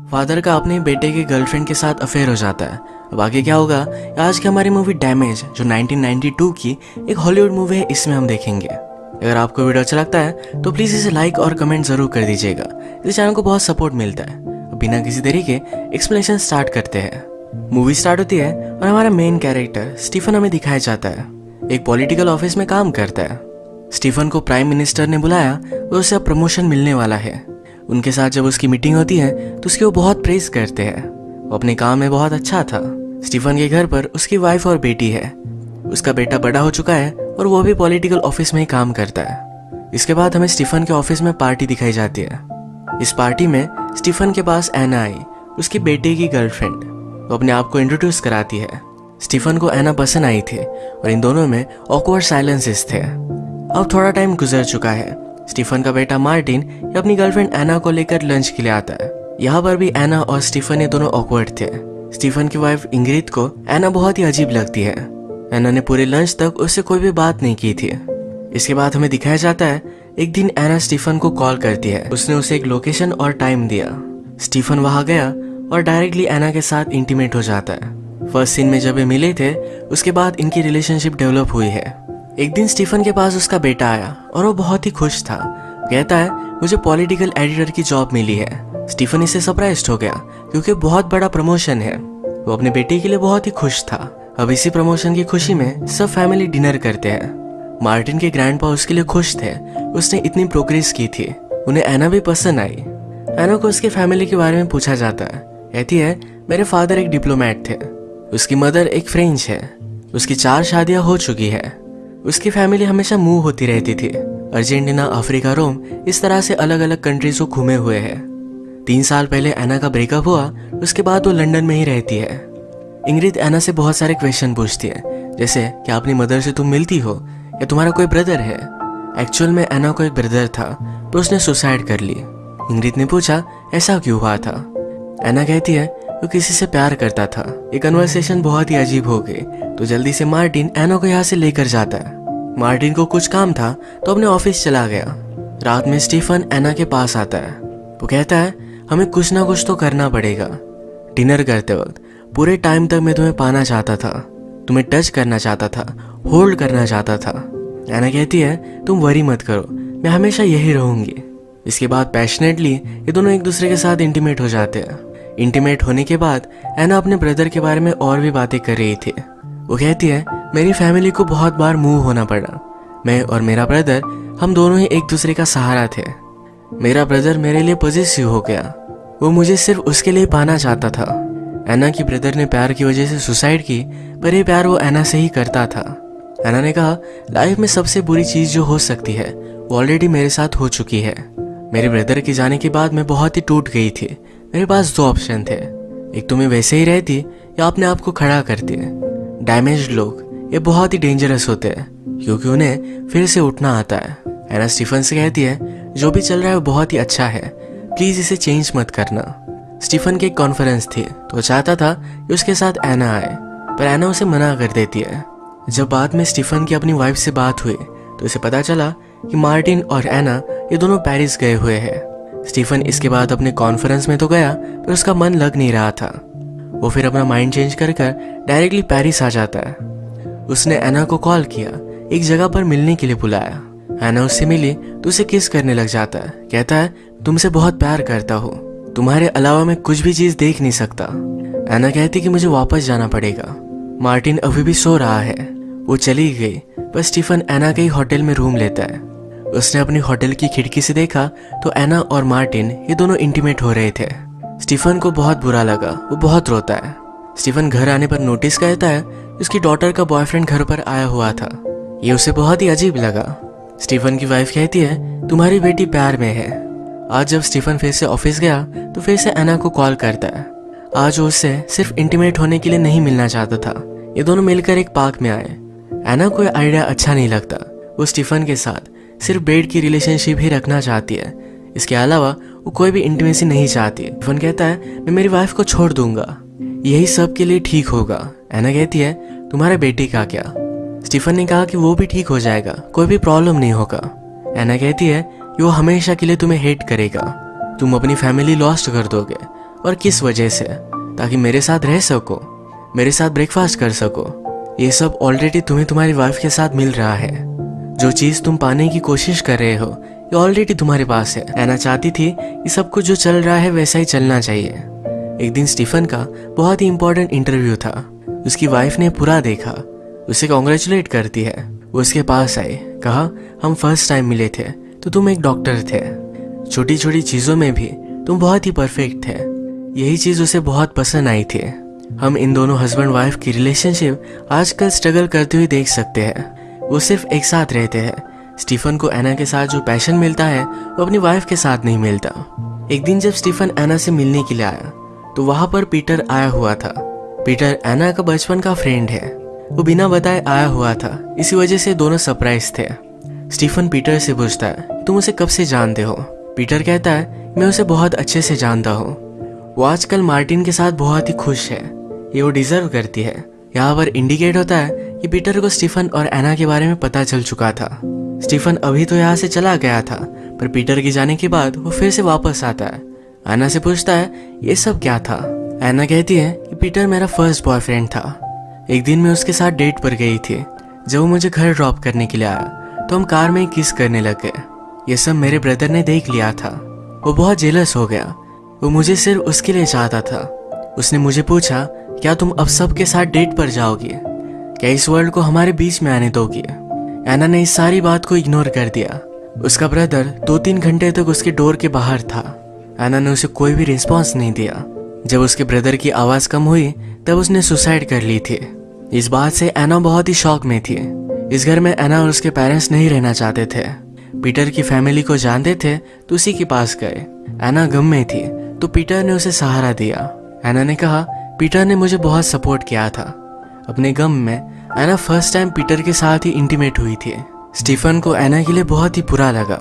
Father का अपने बेटे के गर्लफ्रेंड के साथ अफेयर हो जाता है। अब आगे क्या होगा आज की हमारी मूवी डैमेज जो 1992 की एक हॉलीवुड मूवी है, इसमें हम देखेंगे। अगर आपको वीडियो अच्छा लगता है तो प्लीज़ इसे लाइक और कमेंट जरूर कर दीजिएगा, इस चैनल को बहुत सपोर्ट मिलता है। बिना किसी देरी के एक्सप्लेनेशन स्टार्ट करते हैं। मूवी स्टार्ट होती है और हमारा मेन कैरेक्टर स्टीफन हमें दिखाया जाता है। एक पॉलिटिकल ऑफिस में काम करता है। स्टीफन को प्राइम मिनिस्टर ने बुलाया और उसे अब प्रमोशन मिलने वाला है। उनके साथ जब उसकी मीटिंग होती है तो उसकी वो बहुत प्रेज करते हैं। वो अपने काम में बहुत अच्छा था। स्टीफन के घर पर उसकी वाइफ और बेटी है। उसका बेटा बड़ा हो चुका है और वो भी पॉलिटिकल ऑफिस में ही काम करता है। इसके बाद हमें स्टीफन के ऑफिस में पार्टी दिखाई जाती है। इस पार्टी में स्टीफन के पास एना आई, उसकी बेटे की गर्लफ्रेंड। वो अपने आप को इंट्रोड्यूस कराती है। स्टीफन को एना पसंद आई थी और इन दोनों में ऑकवर्ड साइलेंसेस थे। अब थोड़ा टाइम गुजर चुका है। स्टीफन का बेटा मार्टिन अपनी गर्लफ्रेंड एना को लेकर लंच के लिए आता है। यहाँ पर भी एना और स्टीफन ये दोनों ऑकवर्ड थे। स्टीफन की वाइफ इंग्रिड को एना बहुत ही अजीब लगती है। एना ने पूरे लंच तक उससे कोई भी बात नहीं की थी। इसके बाद हमें दिखाया जाता है एक दिन एना स्टीफन को कॉल करती है। उसने उसे एक लोकेशन और टाइम दिया। स्टीफन वहां गया और डायरेक्टली एना के साथ इंटीमेट हो जाता है। फर्स्ट सीन में जब ये मिले थे उसके बाद इनकी रिलेशनशिप डेवलप हुई है। एक दिन स्टीफन के पास उसका बेटा आया और वो बहुत ही खुश था। कहता है मुझे पॉलिटिकल एडिटर की जॉब मिली है। स्टीफन इससे सरप्राइज्ड हो गया क्योंकि बहुत बड़ा प्रमोशन है। वो अपने बेटे के लिए बहुत ही खुश था। अब इसी प्रमोशन की खुशी में सब फैमिली डिनर करते हैं। मार्टिन के ग्रैंडपा उसके लिए खुश थे। उसने इतनी प्रोग्रेस की थी। उन्हें एना भी पसंद आई। एना को उसके फैमिली के बारे में पूछा जाता है। कहती है मेरे फादर एक डिप्लोमेट थे। उसकी मदर एक फ्रेंच है। उसकी 4 शादियां हो चुकी है। उसकी फैमिली हमेशा मूव होती रहती थी। अर्जेंटीना, अफ्रीका, रोम, इस तरह से अलग अलग कंट्रीज को घूमे हुए है। 3 साल पहले एना का ब्रेकअप हुआ। उसके बाद वो लंदन में ही रहती है। इंग्रिड एना से बहुत सारे क्वेश्चन पूछती है, जैसे क्या अपनी मदर से तुम मिलती हो या तुम्हारा कोई ब्रदर है। एक्चुअल में एना को एक ब्रदर था पर उसने सुसाइड कर ली। इंग्रिड ने पूछा ऐसा क्यों हुआ था। एना कहती है वो किसी से प्यार करता था। ये कन्वर्सेशन बहुत ही अजीब हो गई तो जल्दी से मार्टिन एना को यहाँ से लेकर जाता है। मार्टिन को कुछ काम था तो अपने ऑफिस चला गया। रात में स्टीफन एना के पास आता है। वो कहता है हमें कुछ ना कुछ तो करना पड़ेगा। डिनर करते वक्त पूरे टाइम तक मैं तुम्हें पाना चाहता था, तुम्हें टच करना चाहता था, होल्ड करना चाहता था। एना कहती है तुम वरी मत करो, मैं हमेशा यही रहूंगी। इसके बाद पैशनेटली ये दोनों एक दूसरे के साथ इंटीमेट हो जाते हैं। इंटीमेट होने के बाद एना अपने ब्रदर के बारे में और भी बातें कर रही थी। वो कहती है मेरी फैमिली को बहुत बार मूव होना पड़ा। मैं और मेरा ब्रदर हम दोनों ही एक दूसरे का सहारा थे। मेरा ब्रदर मेरे लिए पॉजेसिव हो गया। वो मुझे सिर्फ उसके लिए पाना चाहता था। एना की ब्रदर ने प्यार की वजह से सुसाइड की, पर ये प्यार वो एना से ही करता था। एना ने कहा लाइफ में सबसे बुरी चीज जो हो सकती है वो ऑलरेडी मेरे साथ हो चुकी है। मेरे ब्रदर के जाने के बाद मैं बहुत ही टूट गई थी। मेरे पास 2 ऑप्शन थे, एक तो मैं वैसे ही रहती या अपने आप को खड़ा करती। डैमेज्ड लोग ये बहुत ही डेंजरस होते हैं क्योंकि उन्हें फिर से उठना आता है। एना स्टीफन से कहती है जो भी चल रहा है वो बहुत ही अच्छा है, प्लीज इसे चेंज मत करना। स्टीफन की एक कॉन्फ्रेंस थी तो चाहता था कि उसके साथ एना आए, पर एना उसे मना कर देती है। जब बाद में स्टीफन की अपनी वाइफ से बात हुई तो उसे पता चला कि मार्टिन और एना ये दोनों पेरिस गए हुए हैं। स्टीफन इसके बाद अपने कॉन्फ्रेंस में तो गया पर उसका मन लग नहीं रहा था। वो फिर अपना माइंड चेंज कर डायरेक्टली पेरिस आ जाता है। उसने एना को कॉल किया, एक जगह पर मिलने के लिए बुलाया। एना उससे मिली तो उसे किस करने लग जाता है। कहता है तुमसे बहुत प्यार करता हूँ, तुम्हारे अलावा मैं कुछ भी चीज देख नहीं सकता। एना कहती कि मुझे वापस जाना पड़ेगा। मार्टिन अभी भी सो रहा है। वो चली गई पर स्टीफन एना के ही होटल में रूम लेता है। उसने अपनी होटल की खिड़की से देखा तो एना और मार्टिन ये दोनों इंटीमेट हो रहे थे। स्टीफन को बहुत बुरा लगा, वो बहुत रोता है। स्टीफन घर आने पर नोटिस करता है उसकी डॉटर का बॉयफ्रेंड घर पर आया हुआ था। ये उसे बहुत ही अजीब लगा। स्टीफन की वाइफ कहती है तुम्हारी बेटी प्यार में है। आज जब स्टीफन फिर से ऑफिस गया तो फिर से एना को कॉल करता है। आज वो उससे सिर्फ इंटीमेट होने के लिए नहीं मिलना चाहता था। ये दोनों मिलकर एक पार्क में आए। एना को यह आइडिया अच्छा नहीं लगता। वो स्टीफन के साथ सिर्फ बेड की रिलेशनशिप ही रखना चाहती है। इसके अलावा वो कोई भी इंटीमेसी नहीं चाहती। स्टीफन कहता है मैं मेरी वाइफ को छोड़ दूंगा, यही सब के लिए ठीक होगा। एना कहती है तुम्हारे बेटे का क्या। स्टीफन ने कहा कि वो भी ठीक हो जाएगा, कोई भी प्रॉब्लम नहीं होगा। एना कहती है कि वो हमेशा के लिए तुम्हें हेट करेगा, तुम अपनी फैमिली लॉस्ट कर दोगे और किस वजह से, ताकि मेरे साथ रह सको, मेरे साथ ब्रेकफास्ट कर सको। ये सब ऑलरेडी तुम्हें तुम्हारी वाइफ के साथ मिल रहा है। जो चीज़ तुम पाने की कोशिश कर रहे हो ये ऑलरेडी तुम्हारे पास है। एना चाहती थी कि सब कुछ जो चल रहा है वैसा ही चलना चाहिए। एक दिन स्टीफन का बहुत ही इंपॉर्टेंट इंटरव्यू था। उसकी वाइफ ने पूरा देखा, उसे कॉन्ग्रेचुलेट करती है। वो उसके पास आई, कहा हम फर्स्ट टाइम मिले थे तो तुम एक डॉक्टर थे, छोटी छोटी चीज़ों में भी तुम बहुत ही परफेक्ट थे। यही चीज़ उसे बहुत पसंद आई थी। हम इन दोनों हस्बैंड वाइफ की रिलेशनशिप आजकल स्ट्रगल करते हुए देख सकते हैं। वो सिर्फ एक साथ रहते हैं। स्टीफन को एना के साथ जो पैशन मिलता है वो अपनी वाइफ के साथ नहीं मिलता। एक दिन जब स्टीफन एना से मिलने के लिए आया तो वहां पर पीटर आया हुआ था। पीटर एना का बचपन का फ्रेंड है। वो बिना बताए आया हुआ था, इसी वजह से दोनों सरप्राइज थे। स्टीफन पीटर से पूछता है तुम उसे कब से जानते हो। पीटर कहता है मैं उसे बहुत अच्छे से जानता हूँ। वो आजकल मार्टिन के साथ बहुत ही खुश है, ये वो डिजर्व करती है। यहाँ पर इंडिकेट होता है कि पीटर को स्टीफन और एना के बारे में पता चल चुका था। स्टीफन अभी तो यहाँ से चला गया था, पर पीटर के जाने के बाद वो फिर से वापस आता है। एना से पूछता है ये सब क्या था। एना कहती है कि पीटर मेरा फर्स्ट बॉयफ्रेंड था। एक दिन मैं उसके साथ डेट पर गई थी। जब वो मुझे घर ड्रॉप करने के लिए आया तो हम कार में किस करने लग गए। ये सब मेरे ब्रदर ने देख लिया था। वो बहुत जेलस हो गया। वो मुझे सिर्फ उसके लिए चाहता था। उसने मुझे पूछा क्या तुम अब सबके साथ डेट पर जाओगी, क्या इस वर्ल्ड को हमारे बीच में आने दोगी। एना ने इस सारी बात को इग्नोर कर दिया। उसका ब्रदर 2-3 घंटे तक उसके डोर के बाहर था। एना ने उसे कोई भी रिस्पॉन्स नहीं दिया। जब उसके ब्रदर की आवाज कम हुई तब उसने सुसाइड कर ली थी। इस बात से एना बहुत ही शॉक में थी। इस घर में एना और उसके पेरेंट्स नहीं रहना चाहते थे। पीटर की फैमिली को जानते थे तो उसी के पास गए। एना गम में थी तो पीटर ने उसे सहारा दिया। एना ने कहा पीटर ने मुझे बहुत सपोर्ट किया था। अपने गम में एना फर्स्ट टाइम पीटर के साथ ही इंटीमेट हुई थी। स्टीफन को एना के लिए बहुत ही बुरा लगा।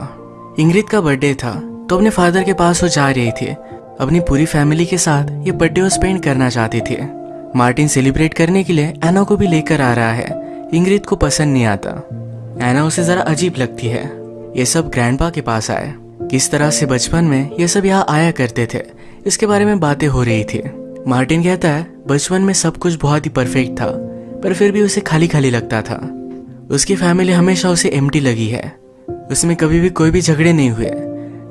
इंग्रिड का बर्थडे था तो अपने फादर के पास वो जा रही थी। अपनी पूरी फैमिली के साथ ये बर्थडे वो स्पेंड करना चाहती थी। मार्टिन सेलिब्रेट करने के लिए एना को भी लेकर आ रहा है। इंग्रिड को पसंद नहीं आता। एना उसे जरा अजीब लगती है। ये सब ग्रैंडपा के पास आए। किस तरह से बचपन में ये सब यहाँ आया करते थे इसके बारे में बातें हो रही थी। मार्टिन कहता है बचपन में सब कुछ बहुत ही परफेक्ट था, पर फिर भी उसे खाली खाली लगता था। उसकी फैमिली हमेशा उसे एम्प्टी लगी है। उसमें कभी भी कोई भी झगड़े नहीं हुए।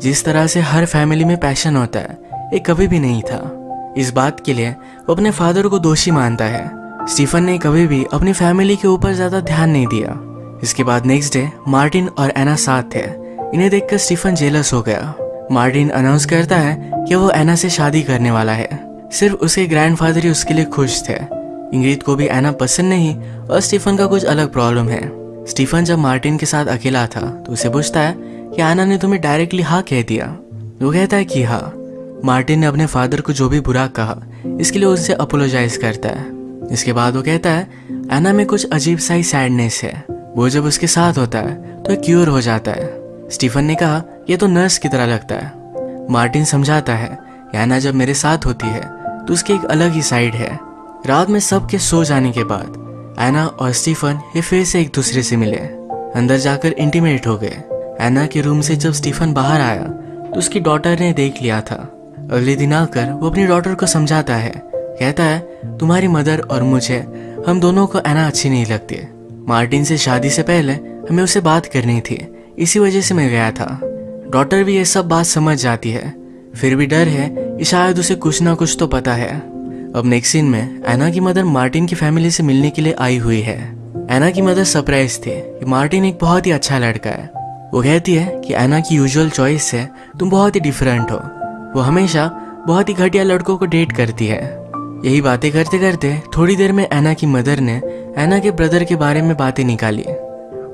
जिस तरह से हर फैमिली में पैशन होता है ये कभी भी नहीं था। इस बात के लिए वो अपने फादर को दोषी मानता है। स्टीफन ने कभी भी अपनी फैमिली के ऊपर ज्यादा ध्यान नहीं दिया। इसके बाद नेक्स्ट डे मार्टिन और एना साथ थे। इन्हें देखकर स्टीफन जेलस हो गया। मार्टिन अनाउंस करता है कि वो एना से शादी करने वाला है। सिर्फ उसके ग्रैंडफादर ही उसके लिए खुश थे। इंग्रिड को भी एना पसंद नहीं और स्टीफन का कुछ अलग प्रॉब्लम है। स्टीफन जब मार्टिन के साथ अकेला था तो उसे पूछता है कि एना ने तुम्हें डायरेक्टली हाँ कह दिया। वो कहता है कि हाँ। मार्टिन ने अपने फादर को जो भी बुरा कहा इसके लिए उससे अपोलोजाइज करता है। इसके बाद वो कहता है एना में कुछ अजीब सा ही सैडनेस है। वो जब उसके साथ होता है तो क्यूर हो जाता है। स्टीफन ने कहा यह तो नर्स की तरह लगता है। मार्टिन समझाता है एना जब मेरे साथ होती है तो उसकी एक अलग ही साइड है। रात में सबके सो जाने के बाद एना और स्टीफन ये फिर से एक दूसरे से मिले। अंदर जाकर इंटीमेट हो गए। एना के रूम से जब स्टीफन बाहर आया तो उसकी डॉटर ने देख लिया था। अगले दिन आकर वो अपनी डॉटर को समझाता है। कहता है तुम्हारी मदर और मुझे, हम दोनों को एना अच्छी नहीं लगती। मार्टिन से शादी से पहले हमें उससे बात करनी थी, इसी वजह से मैं गया था। डॉटर भी ये सब बात समझ जाती है, फिर भी डर है कि शायद उसे कुछ ना कुछ तो पता है। अब नेक्स्ट सीन में एना की मदर मार्टिन की फैमिली से मिलने के लिए आई हुई है। एना की मदर सरप्राइज थे कि मार्टिन एक बहुत ही अच्छा लड़का है। वो कहती है कि एना की यूजुअल चॉइस से तुम बहुत ही डिफरेंट हो। वो हमेशा बहुत ही घटिया लड़कों को डेट करती है। यही बातें करते करते थोड़ी देर में एना की मदर ने एना के ब्रदर के बारे में बातें निकाली।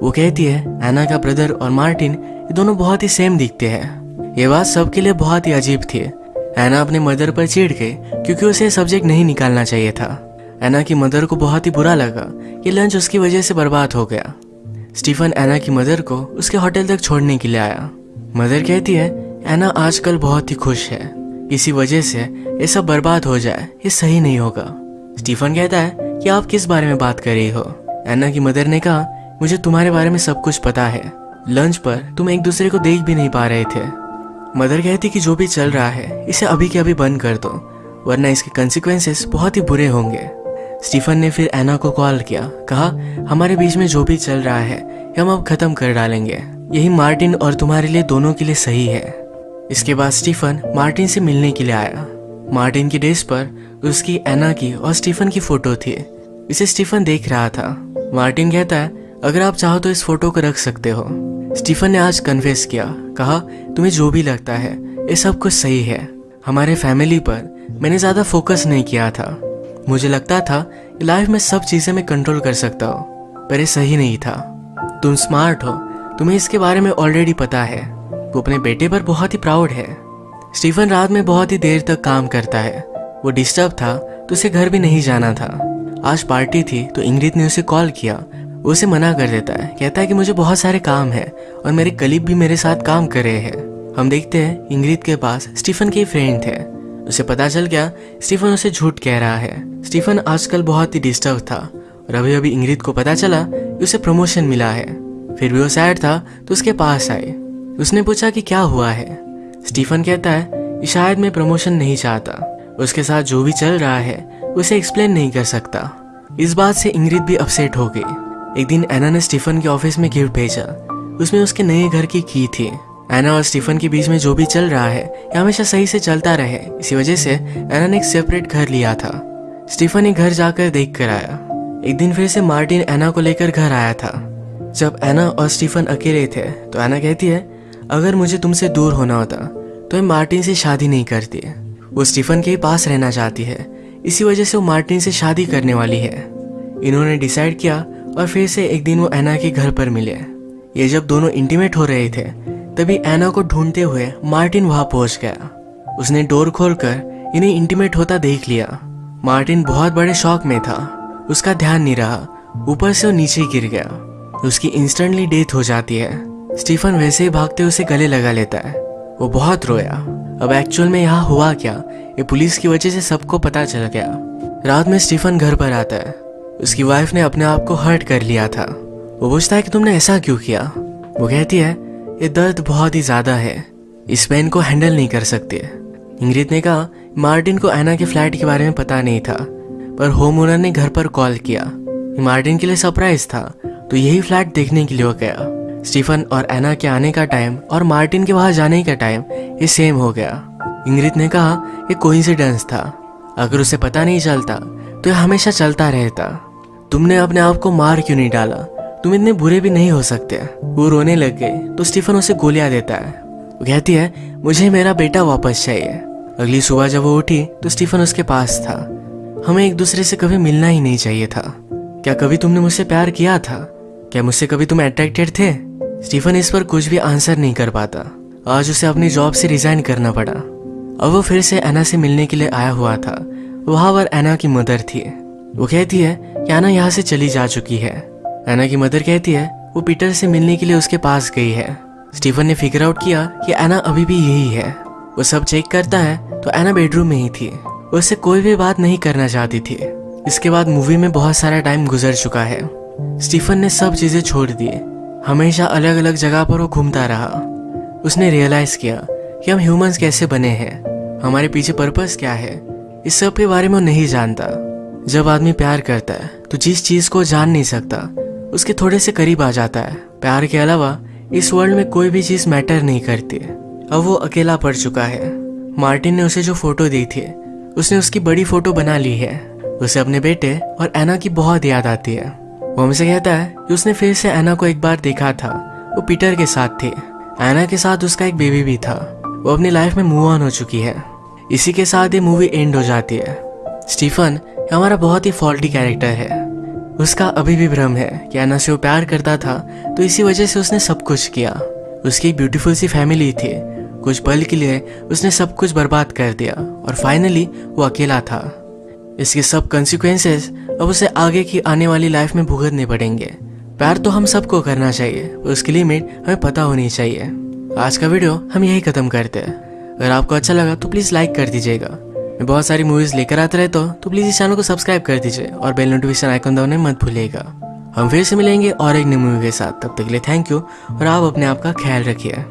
वो कहती है एना का ब्रदर और मार्टिन ये दोनों बहुत ही सेम दिखते हैं। ये बात सबके लिए बहुत ही अजीब थी। एना अपने मदर पर चिढ़ गई क्योंकि उसे सब्जेक्ट नहीं निकालना चाहिए था। एना की मदर को बहुत ही बुरा लगा कि लंच उसकी वजह से बर्बाद हो गया। स्टीफन एना की मदर को उसके होटल तक छोड़ने के लिए आया। मदर कहती है एना आजकल बहुत ही खुश है, किसी वजह से ये सब बर्बाद हो जाए ये सही नहीं होगा। स्टीफन कहता है कि आप किस बारे में बात कर रही हो। एना की मदर ने कहा मुझे तुम्हारे बारे में सब कुछ पता है। लंच पर तुम एक दूसरे को देख भी नहीं पा रहे थे। मदर कहती कि जो भी चल रहा है इसे अभी के अभी बंद कर दो वरना इसके कंसिक्वेंसेस बहुत ही बुरे होंगे। स्टीफन ने फिर एना को कॉल किया, कहा हमारे बीच में जो भी चल रहा है ये हम अब खत्म कर डालेंगे, यही मार्टिन और तुम्हारे लिए दोनों के लिए सही है। इसके बाद स्टीफन मार्टिन से मिलने के लिए आया। मार्टिन की डेस्क पर उसकी, एना की और स्टीफन की फोटो थी। इसे स्टीफन देख रहा था। मार्टिन कहता है अगर आप चाहो तो इस फोटो को रख सकते हो। स्टीफन ने आज कन्फेस किया, कहा तुम्हें जो भी लगता है ये सब कुछ सही है। हमारे फैमिली पर मैंने ज़्यादा फोकस नहीं किया था। मुझे लगता था कि लाइफ में सब चीज़ें मैं कंट्रोल कर सकता हूँ, पर ये सही नहीं था। तुम स्मार्ट हो, तुम्हें इसके बारे में ऑलरेडी पता है। वो अपने बेटे पर बहुत ही प्राउड है। स्टीफन रात में बहुत ही देर तक काम करता है। वो डिस्टर्ब था तो उसे घर भी नहीं जाना था। आज पार्टी थी तो इंग्रिड ने उसे कॉल किया। वो उसे मना कर देता है, कहता है कि मुझे बहुत सारे काम है और मेरे कलीग भी मेरे साथ काम कर रहे हैं। हम देखते हैं इंग्रिड के पास स्टीफन के फ्रेंड थे। उसे पता चल गया स्टीफन उसे झूठ कह रहा है। स्टीफन आजकल बहुत ही डिस्टर्ब था और अभी अभी इंग्रिड को पता चला कि उसे प्रमोशन मिला है। फिर भी वो सैड था तो उसके पास आई। उसने पूछा कि क्या हुआ है। स्टीफन कहता है कि शायद मैं प्रमोशन नहीं चाहता, उसके साथ जो भी चल रहा है उसे एक्सप्लेन नहीं कर सकता। इस बात से इंग्रिड भी अपसेट हो गई। एक दिन एना ने स्टीफन के ऑफिस में गिफ्ट भेजा। उसमें उसके नए घर की थी। एना और स्टीफन के बीच में जो भी चल रहा है ये हमेशा सही से चलता रहे, इसी वजह से एना ने एक सेपरेट घर लिया था। स्टीफन एक घर जाकर देख कर आया। एक दिन फिर से मार्टिन एना को लेकर घर आया था। जब एना और स्टीफन अकेले थे तो एना कहती है अगर मुझे तुमसे दूर होना होता तो मैं मार्टिन से शादी नहीं करती। वो स्टीफन के पास रहना चाहती है, इसी वजह से वो मार्टिन से शादी करने वाली है। इन्होंने डिसाइड किया और फिर से एक दिन वो एना के घर पर मिले। ये जब दोनों इंटीमेट हो रहे थे तभी एना को ढूंढते हुए मार्टिन वहां पहुंच गया। उसने डोर खोलकर इन्हें इंटीमेट होता देख लिया। मार्टिन बहुत बड़े शॉक में था। उसका ध्यान नहीं रहा, ऊपर से वो नीचे गिर गया। उसकी इंस्टेंटली डेथ हो जाती है। स्टीफन वैसे ही भागते उसे गले लगा लेता है। वो बहुत रोया। अब एक्चुअल में यहाँ हुआ क्या, ये पुलिस की वजह से सबको पता चल गया। रात में स्टीफन घर पर आता है। उसकी वाइफ ने अपने आप को हर्ट कर लिया था। वो पूछता है कि तुमने ऐसा क्यों किया। वो कहती है ये दर्द बहुत ही ज्यादा है, इस पेन को हैंडल नहीं कर सकते। इंग्रिड ने कहा मार्टिन को एना के फ्लैट के बारे में पता नहीं था, पर होम ओनर ने घर पर कॉल किया। मार्टिन के लिए सरप्राइज था तो यही फ्लैट देखने के लिए वो गया। स्टीफन और एना के आने का टाइम और मार्टिन के वहां जाने का टाइम ये सेम हो गया। इंग्रिड ने कहा ये कोइंसिडेंस था, अगर उसे पता नहीं चलता तो ये हमेशा चलता रहता। तुमने अपने आप को मार क्यों नहीं डाला, तुम इतने बुरे भी नहीं हो सकते। वो रोने लग गए तो स्टीफन उसे गोलियां देता है। वो कहती है मुझे मेरा बेटा वापस चाहिए। अगली सुबह जब वो उठी तो स्टीफन उसके पास था। हमें एक दूसरे से कभी मिलना ही नहीं चाहिए था। क्या कभी तुमने मुझसे प्यार किया था? क्या मुझसे कभी तुम अट्रैक्टेड थे? स्टीफन इस पर कुछ भी आंसर नहीं कर पाता। आज उसे अपनी जॉब से रिजाइन करना पड़ा। अब वो फिर से एना से मिलने के लिए आया हुआ था। वहां पर एना की मदर थी। वो कहती है कि एना यहाँ से चली जा चुकी है। एना की मदर कहती है वो पीटर से मिलने के लिए उसके पास गई है। स्टीफन ने फिगर आउट किया कि एना अभी भी यही है। वो सब चेक करता है तो एना बेडरूम में ही थी। वो उससे कोई भी बात नहीं करना चाहती थी। इसके बाद मूवी में बहुत सारा टाइम गुजर चुका है। स्टीफन ने सब चीजें छोड़ दी। हमेशा अलग अलग जगह पर वो घूमता रहा। उसने रियलाइज किया कि हम ह्यूमंस कैसे बने हैं, हमारे पीछे पर्पस क्या है, इस सब के बारे में वो नहीं जानता। जब आदमी प्यार करता है तो जिस चीज को जान नहीं सकता उसके थोड़े से करीब आ जाता है। प्यार के अलावा इस वर्ल्ड में कोई भी चीज मैटर नहीं करती। अब वो अकेला पड़ चुका है। मार्टिन ने उसे जो फोटो दी थी उसने उसकी बड़ी फोटो बना ली है। उसे अपने बेटे और एना की बहुत याद आती है। वो हमसे कहता है कि उसने फिर से एना को एक बार देखा था। वो पीटर के साथ थी। एना के साथ उसका एक बेबी भी था। वो अपनी लाइफ में मूव ऑन हो चुकी है। इसी के साथ ये मूवी एंड हो जाती है। स्टीफन हमारा बहुत ही फॉल्टी कैरेक्टर है। उसका अभी भी भ्रम है कि एना से वो प्यार करता था, तो इसी वजह से उसने सब कुछ किया। उसकी एक ब्यूटीफुल सी फैमिली थी। कुछ पल के लिए उसने सब कुछ बर्बाद कर दिया और फाइनली वो अकेला था। इसके सब कंसिक्वेंसेस अब उसे आगे की आने वाली लाइफ में भुगतने पड़ेंगे। प्यार तो हम सबको करना चाहिए, उसकी लिमिट हमें पता होनी चाहिए। आज का वीडियो हम यही खत्म करते हैं। अगर आपको अच्छा लगा तो प्लीज लाइक कर दीजिएगा। मैं बहुत सारी मूवीज लेकर आते रहता हूँ, तो प्लीज इस चैनल को सब्सक्राइब कर दीजिए और बेल नोटिफिकेशन आइकन दबाने मत भूलिएगा। हम फिर से मिलेंगे और एक नई मूवी के साथ। तब तक के लिए थैंक यू और आप अपने आप का ख्याल रखिए।